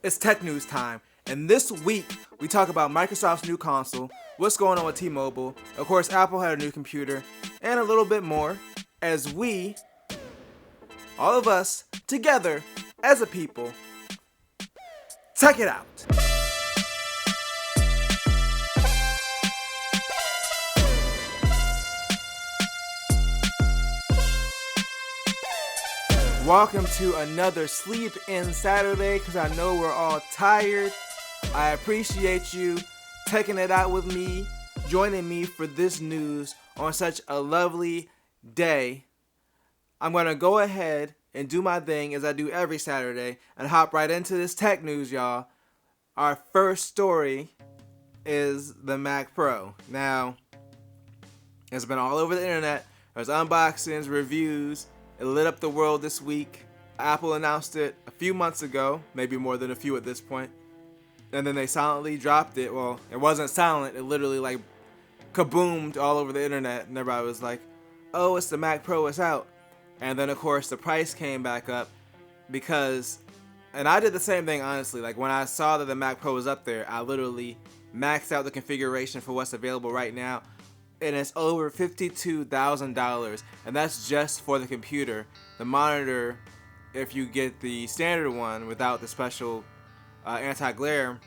It's tech news time, and this week we talk about Microsoft's new console, what's going on with T-Mobile, of course Apple had a new computer, and a little bit more, as we, all of us, together, as a people, check it out. Welcome to another Sleep In Saturday, because I know we're all tired. I appreciate you taking it out with me, joining me for this news on such a lovely day. I'm going to go ahead and do my thing as I do every Saturday and hop right into this tech news, y'all. Our first story is the Mac Pro. Now, it's been all over the internet. There's unboxings, reviews. It lit up the world this week. Apple announced it a few months ago, maybe more than a few at this point. And then they silently dropped it. Well, it wasn't silent. It literally like kaboomed all over the internet. And everybody was like, oh, it's the Mac Pro, it's out. And then, of course, the price came back up because, and I did the same thing, honestly. Like, when I saw that the Mac Pro was up there, I literally maxed out the configuration for what's available right now. And it's over $52,000, and that's just for the computer. The monitor, if you get the standard one without the special anti-glare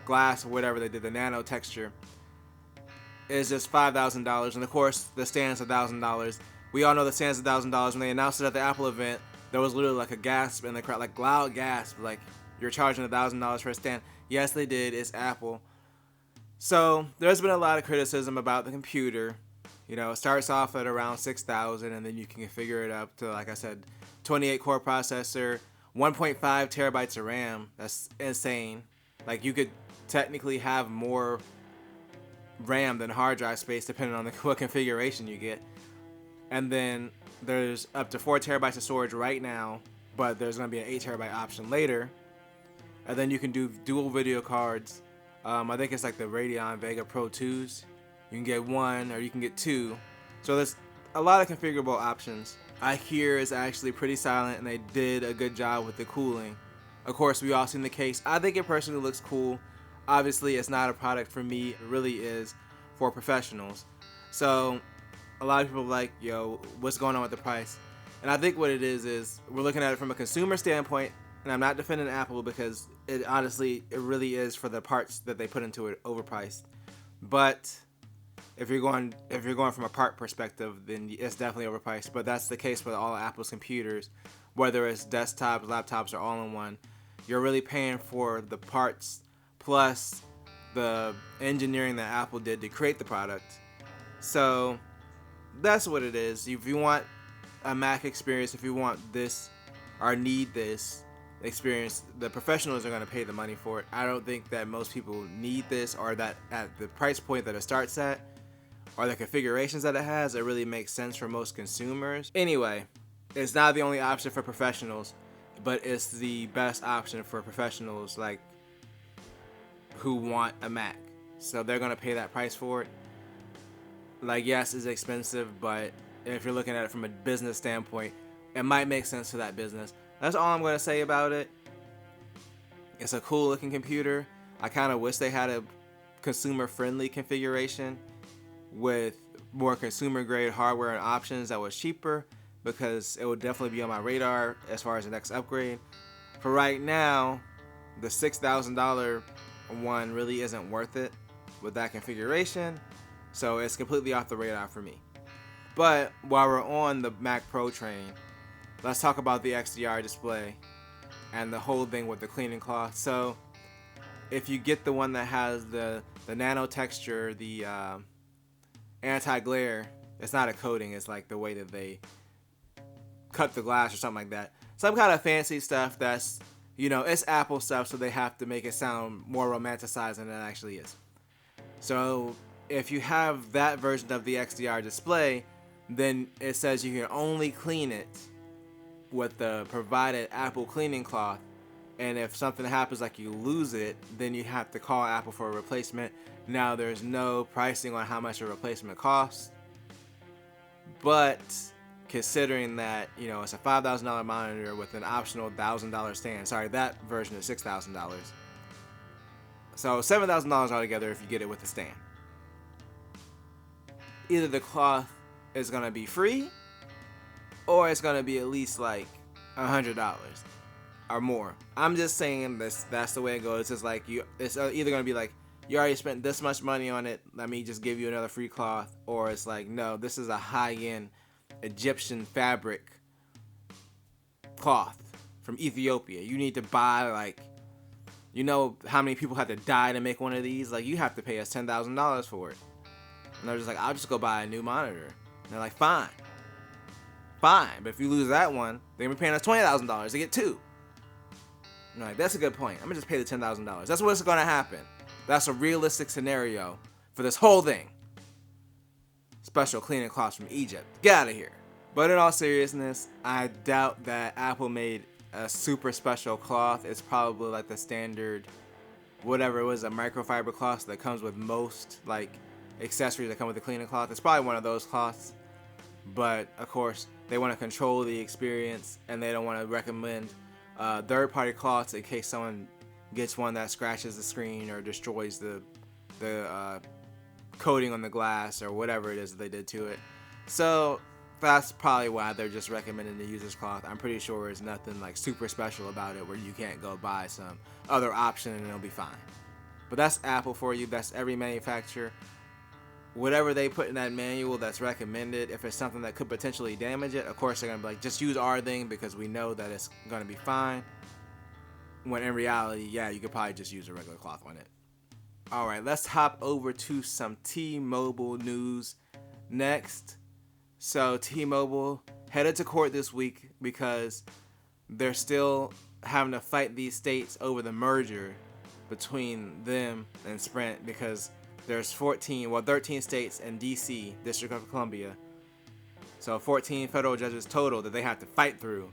glass or whatever they did, the nano texture, is just $5,000. And of course, the stand's $1,000. We all know the stand's $1,000. When they announced it at the Apple event, there was literally like a gasp in the crowd, like loud gasp, like you're charging $1,000 for a stand. Yes, they did. It's Apple. So there's been a lot of criticism about the computer. You know, it starts off at around $6,000, and then you can configure it up to, like I said, 28 core processor, 1.5 terabytes of RAM. That's insane. Like, you could technically have more RAM than hard drive space depending on what configuration you get. And then there's up to 4 terabytes of storage right now, but there's going to be an 8 terabyte option later. And then you can do dual video cards. I think it's like the Radeon Vega Pro 2s. You can get one or you can get two. So there's a lot of configurable options. I hear it's actually pretty silent, and they did a good job with the cooling. Of course, we all seen the case. I think it personally looks cool. Obviously, it's not a product for me. It really is for professionals. So a lot of people are like, yo, what's going on with the price? And I think what it is we're looking at it from a consumer standpoint. And I'm not defending Apple because it really is for the parts that they put into it overpriced. But if you're going from a part perspective, then it's definitely overpriced. But that's the case with all Apple's computers, whether it's desktops, laptops, or all-in-one. You're really paying for the parts plus the engineering that Apple did to create the product. So that's what it is. If you want a Mac experience, if you want this or need this experience, the professionals are going to pay the money for it. I don't think that most people need this, or that at the price point that it starts at, or the configurations that it has, it really makes sense for most consumers. Anyway, it's not the only option for professionals, but it's the best option for professionals like who want a Mac. So they're going to pay that price for it. Like, yes, it's expensive, but if you're looking at it from a business standpoint, it might make sense for that business. That's all I'm going to say about it. It's a cool looking computer. I kind of wish they had a consumer friendly configuration with more consumer grade hardware and options that was cheaper, because it would definitely be on my radar as far as the next upgrade. For right now, the $6,000 one really isn't worth it with that configuration. So it's completely off the radar for me. But while we're on the Mac Pro train, let's talk about the XDR display and the whole thing with the cleaning cloth. So if you get the one that has the nano texture, the anti-glare, it's not a coating, it's like the way that they cut the glass or something like that. Some kind of fancy stuff that's, it's Apple stuff, so they have to make it sound more romanticized than it actually is. So if you have that version of the XDR display, then it says you can only clean it with the provided Apple cleaning cloth, and if something happens like you lose it, then you have to call Apple for a replacement. Now there's no pricing on how much a replacement costs, but considering that, it's a $5,000 monitor with an optional $1,000 stand. Sorry, that version is $6,000. So $7,000 altogether if you get it with the stand. Either the cloth is going to be free, or it's going to be at least like $100 or more. I'm just saying that's the way it goes. It's just like it's either going to be like, you already spent this much money on it, let me just give you another free cloth. Or it's like, no, this is a high-end Egyptian fabric cloth from Ethiopia. You need to buy, like, how many people have to die to make one of these? Like, you have to pay us $10,000 for it. And they're just like, I'll just go buy a new monitor. And they're like, fine. But if you lose that one, they're going to be paying us $20,000 to get two. And like, that's a good point. I'm going to just pay the $10,000. That's what's going to happen. That's a realistic scenario for this whole thing. Special cleaning cloths from Egypt. Get out of here. But in all seriousness, I doubt that Apple made a super special cloth. It's probably like the standard, whatever it was, a microfiber cloth that comes with most like accessories that come with the cleaning cloth. It's probably one of those cloths. But of course, they want to control the experience, and they don't want to recommend third-party cloths in case someone gets one that scratches the screen or destroys the coating on the glass or whatever it is that they did to it. So that's probably why they're just recommending to use this cloth. I'm pretty sure there's nothing like super special about it where you can't go buy some other option and it'll be fine. But that's Apple for you. That's every manufacturer. Whatever they put in that manual that's recommended, if it's something that could potentially damage it, of course they're going to be like, just use our thing because we know that it's going to be fine. When in reality, yeah, you could probably just use a regular cloth on it. Alright, let's hop over to some T-Mobile news next. So T-Mobile headed to court this week because they're still having to fight these states over the merger between them and Sprint, because there's 13 states and DC, District of Columbia. So 14 federal judges total that they have to fight through.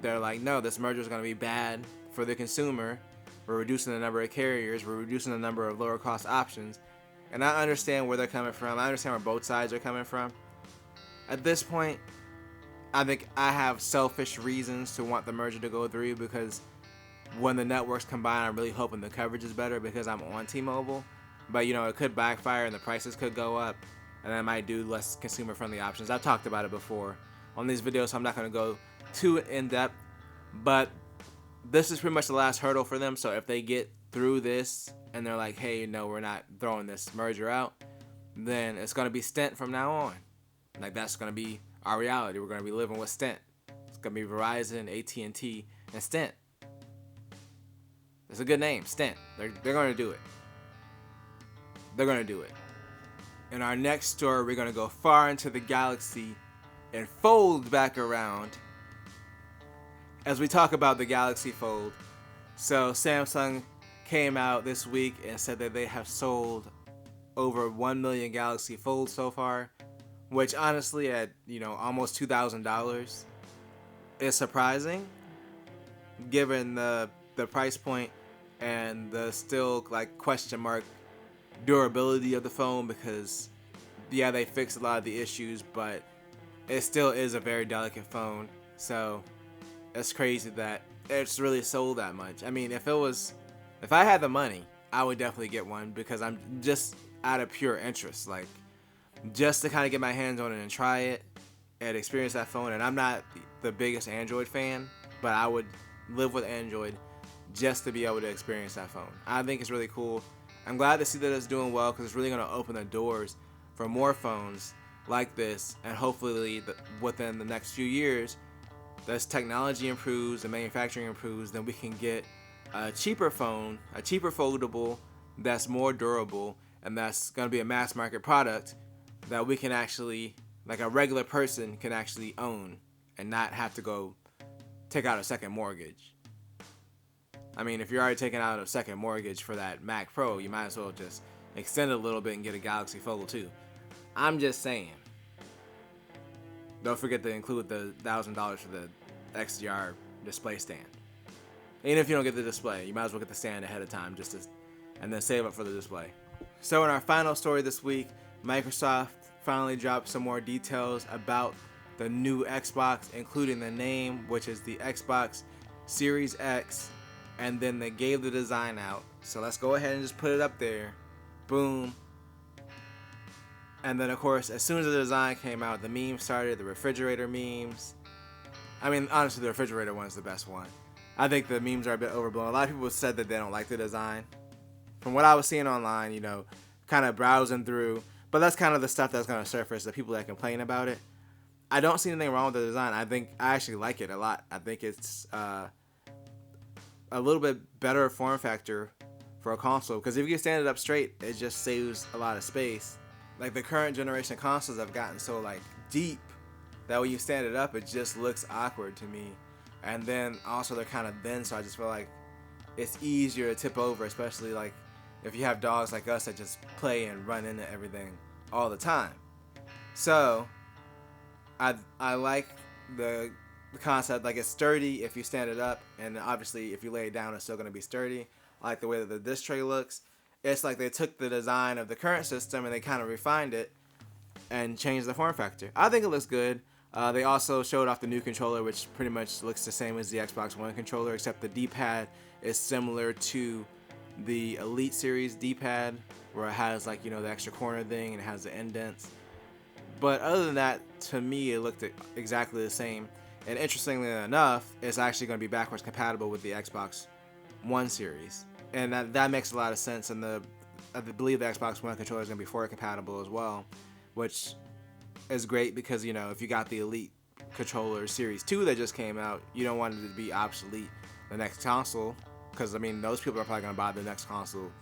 They're like, no, this merger is going to be bad for the consumer. We're reducing the number of carriers. We're reducing the number of lower cost options. And I understand where they're coming from. I understand where both sides are coming from. At this point, I think I have selfish reasons to want the merger to go through, because when the networks combine, I'm really hoping the coverage is better because I'm on T-Mobile. But, it could backfire and the prices could go up, and I might do less consumer-friendly options. I've talked about it before on these videos, so I'm not going to go too in-depth. But this is pretty much the last hurdle for them. So if they get through this and they're like, hey, no, we're not throwing this merger out, then it's going to be Stint from now on. Like, that's going to be our reality. We're going to be living with Stint. It's going to be Verizon, AT&T, and Stint. It's a good name, Stint. They're going to do it. They're going to do it. In our next story, we're going to go far into the galaxy and fold back around as we talk about the Galaxy Fold. So Samsung came out this week and said that they have sold over 1 million Galaxy Folds so far, which honestly at almost $2,000 is surprising given the price point and the still like question mark durability of the phone, because yeah, they fixed a lot of the issues, but it still is a very delicate phone. So it's crazy that it's really sold that much. I mean, if I had the money, I would definitely get one, because I'm just out of pure interest, like just to kind of get my hands on it and try it and experience that phone. And I'm not the biggest Android fan, but I would live with Android just to be able to experience that phone. I think it's really cool. I'm glad to see that it's doing well, because it's really going to open the doors for more phones like this, and hopefully within the next few years, as technology improves and manufacturing improves, then we can get a cheaper phone, a cheaper foldable that's more durable, and that's going to be a mass market product that we can actually, like a regular person can actually own and not have to go take out a second mortgage. I mean, if you're already taking out a second mortgage for that Mac Pro, you might as well just extend it a little bit and get a Galaxy Fold too. I'm just saying. Don't forget to include the $1,000 for the XDR display stand. Even if you don't get the display, you might as well get the stand ahead of time and then save up for the display. So in our final story this week, Microsoft finally dropped some more details about the new Xbox, including the name, which is the Xbox Series X, and then they gave the design out. So let's go ahead and just put it up there. Boom. And then, of course, as soon as the design came out, the memes started, the refrigerator memes. I mean, honestly, the refrigerator one's the best one. I think the memes are a bit overblown. A lot of people said that they don't like the design. From what I was seeing online, kind of browsing through. But that's kind of the stuff that's going to surface, the people that complain about it. I don't see anything wrong with the design. I actually like it a lot. I think it's a little bit better form factor for a console. Because if you can stand it up straight, it just saves a lot of space. Like, the current generation consoles have gotten so, deep that when you stand it up, it just looks awkward to me. And then, also, they're kind of thin, so I just feel like it's easier to tip over, especially, if you have dogs like us that just play and run into everything all the time. So, I like the concept. It's sturdy if you stand it up, and obviously, if you lay it down, it's still going to be sturdy. I like the way that the disc tray looks. It's like they took the design of the current system and they kind of refined it and changed the form factor. I think it looks good. They also showed off the new controller, which pretty much looks the same as the Xbox One controller, except the D-pad is similar to the Elite Series D-pad, where it has the extra corner thing and it has the indents. But other than that, to me, it looked exactly the same. And interestingly enough, it's actually going to be backwards compatible with the Xbox One series. And that makes a lot of sense, and I believe the Xbox One controller is going to be forward compatible as well, which is great because, if you got the Elite controller Series 2 that just came out, you don't want it to be obsolete the next console, because, those people are probably going to buy the next console,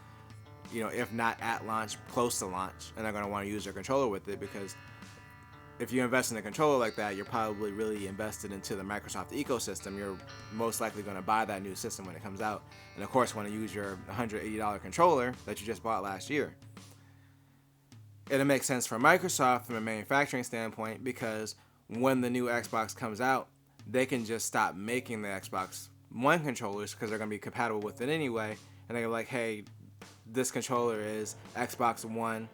if not at launch, close to launch, and they're going to want to use their controller with it, because if you invest in a controller like that, you're probably really invested into the Microsoft ecosystem. You're most likely going to buy that new system when it comes out. And of course, want to use your $180 controller that you just bought last year. It'll make sense for Microsoft from a manufacturing standpoint, because when the new Xbox comes out, they can just stop making the Xbox One controllers because they're going to be compatible with it anyway. And they're like, hey, this controller is Xbox One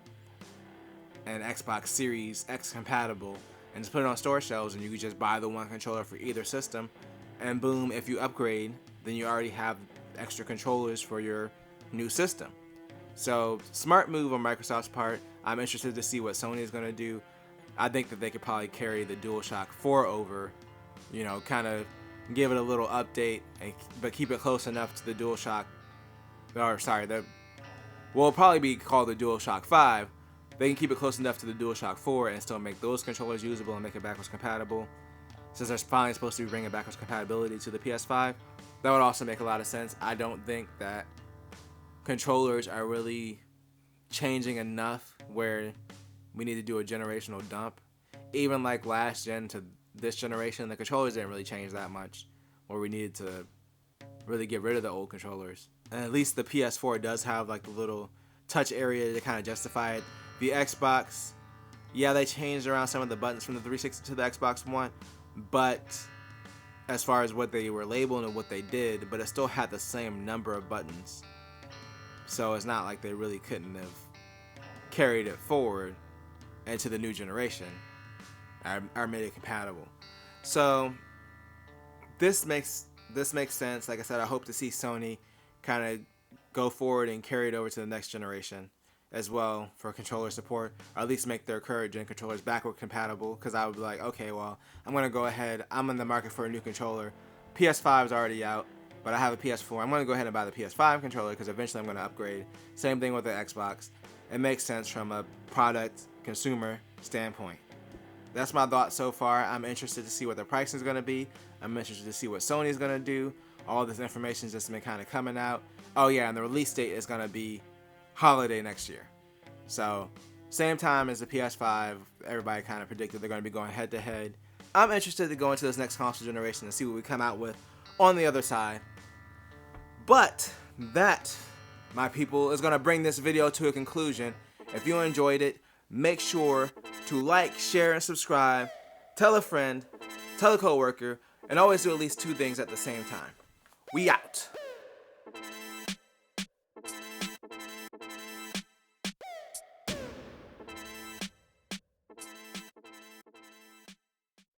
and Xbox Series X compatible, and just put it on store shelves, and you can just buy the one controller for either system, and boom, if you upgrade, then you already have extra controllers for your new system. So, smart move on Microsoft's part. I'm interested to see what Sony is going to do. I think that they could probably carry the DualShock 4 over, kind of give it a little update, but keep it close enough to the DualShock, will probably be called the DualShock 5. They can keep it close enough to the DualShock 4 and still make those controllers usable and make it backwards compatible. Since they're finally supposed to be bringing backwards compatibility to the PS5, that would also make a lot of sense. I don't think that controllers are really changing enough where we need to do a generational dump. Even last gen to this generation, the controllers didn't really change that much, where we needed to really get rid of the old controllers. And at least the PS4 does have the little touch area to kind of justify it. The Xbox, yeah, they changed around some of the buttons from the 360 to the Xbox One, but as far as what they were labeled and what they did, but it still had the same number of buttons. So it's not like they really couldn't have carried it forward into the new generation or made it compatible. So this makes sense. Like I said, I hope to see Sony kind of go forward and carry it over to the next generation as well for controller support, or at least make their current gen controllers backward compatible, because I would be like, okay, well, I'm going to go ahead, I'm in the market for a new controller. PS5 is already out, but I have a PS4. I'm going to go ahead and buy the PS5 controller because eventually I'm going to upgrade. Same thing with the Xbox. It makes sense from a product consumer standpoint. That's my thought so far. I'm interested to see what the pricing is going to be. I'm interested to see what Sony is going to do. All this information has just been kind of coming out. Oh yeah, and the release date is going to be holiday next year. So, same time as the PS5, everybody kind of predicted they're going to be going head to head. I'm interested to go into this next console generation and see what we come out with on the other side. But that, my people, is going to bring this video to a conclusion. If you enjoyed it, make sure to like, share, and subscribe. Tell a friend, tell a coworker, and always do at least 2 things at the same time. We out.